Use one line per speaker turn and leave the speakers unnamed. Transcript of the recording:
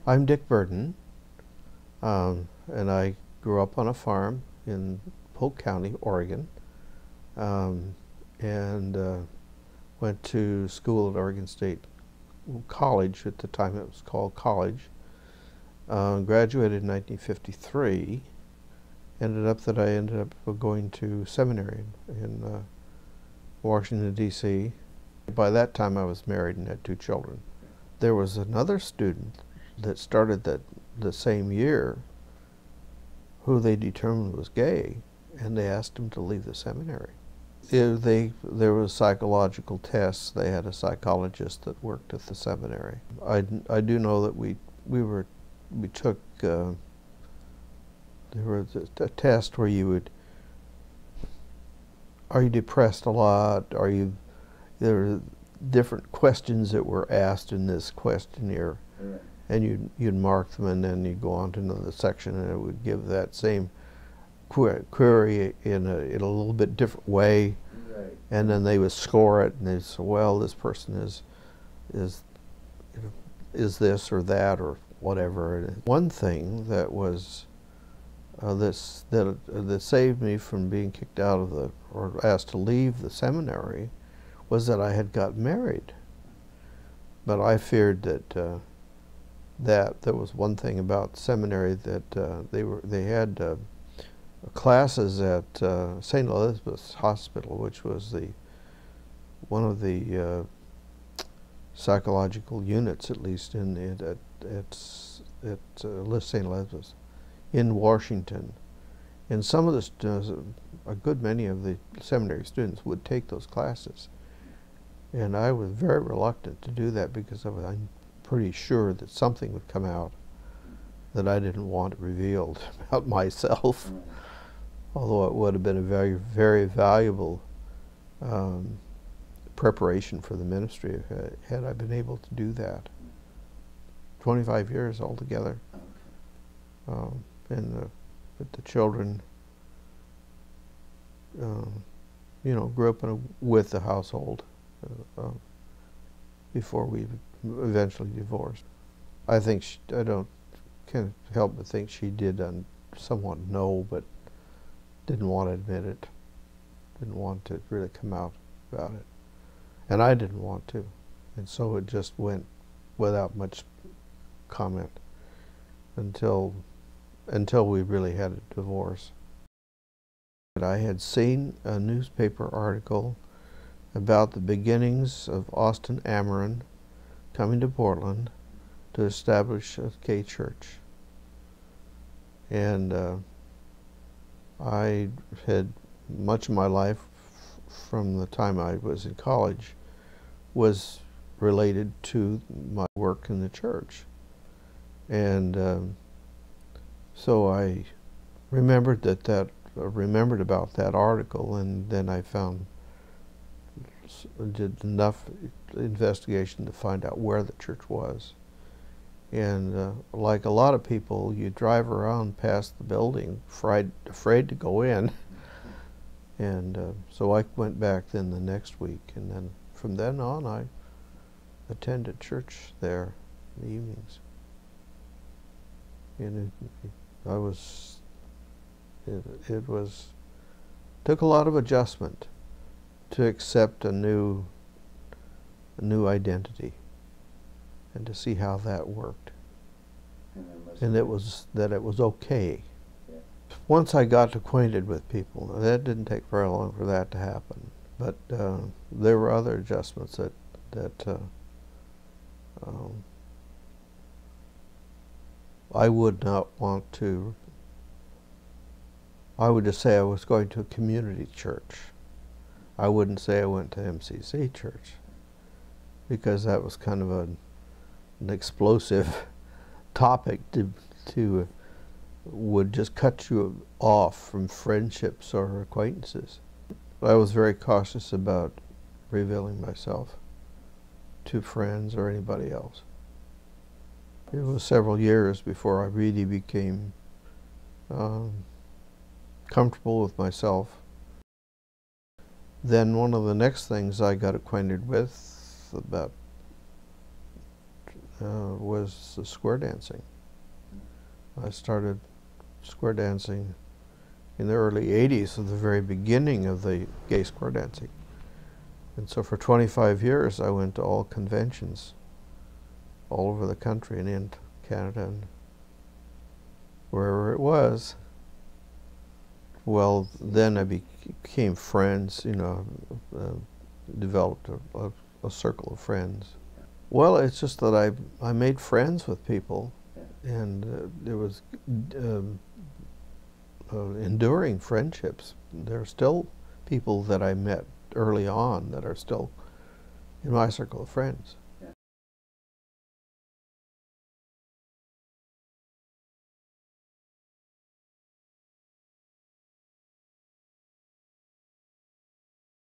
I'm Dick Burdon, and I grew up on a farm in Polk County, Oregon, and went to school at Oregon State College. At the time it was called college. Graduated in 1953. I ended up going to seminary in Washington, D.C. By that time I was married and had 2 children. There was another student that started the same year who they determined was gay, and they asked him to leave the seminary. There was psychological tests. They had a psychologist that worked at the seminary. I do know that we took there was a test where are you depressed a lot? There were different questions that were asked in this questionnaire. Right. And you'd mark them, and then you'd go on to another section, and it would give that same query in a little bit different way. Right. And then they would score it, and they'd say, well, this person is this or that or whatever. One thing that was that saved me from being kicked out of or asked to leave the seminary was that I had got married. But I feared that there was one thing about seminary, that they had classes at St. Elizabeth's Hospital, which was one of the psychological units, at least at St. Elizabeth's in Washington. And some of a good many of the seminary students would take those classes. And I was very reluctant to do that because I'm pretty sure that something would come out that I didn't want had about myself. Although it would have been a very, very valuable preparation for the ministry had I been able to do that. 25 years altogether. But the children, grew up with the household before we eventually divorced. I can't help but think she did somewhat know, but didn't want to admit it. Didn't want to really come out about it. And I didn't want to. And so it just went without much comment until we really had a divorce. I had seen a newspaper article about the beginnings of Austin Amarin coming to Portland to establish a gay church. And I had much of my life from the time I was in college was related to my work in the church. And so I remembered about that article, and then I did enough investigation to find out where the church was. And like a lot of people, you drive around past the building, afraid to go in. And so I went back then the next week, and then from then on I attended church there in the evenings. And it took a lot of adjustment to accept a new identity and to see how that worked. And it was okay. Yeah. Once I got acquainted with people, that didn't take very long for that to happen. But there were other adjustments that I would not want to. I would just say I was going to a community church. I wouldn't say I went to MCC church, because that was kind of an explosive topic would just cut you off from friendships or acquaintances. I was very cautious about revealing myself to friends or anybody else. It was several years before I really became comfortable with myself. Then one of the next things I got acquainted with about was the square dancing. I started square dancing in the early 80s, at the very beginning of the gay square dancing. And so for 25 years I went to all conventions all over the country and into Canada and wherever it was. Well, then I became friends, you know, developed a circle of friends. Well, it's just that I made friends with people, and there was enduring friendships. There are still people that I met early on that are still in my circle of friends.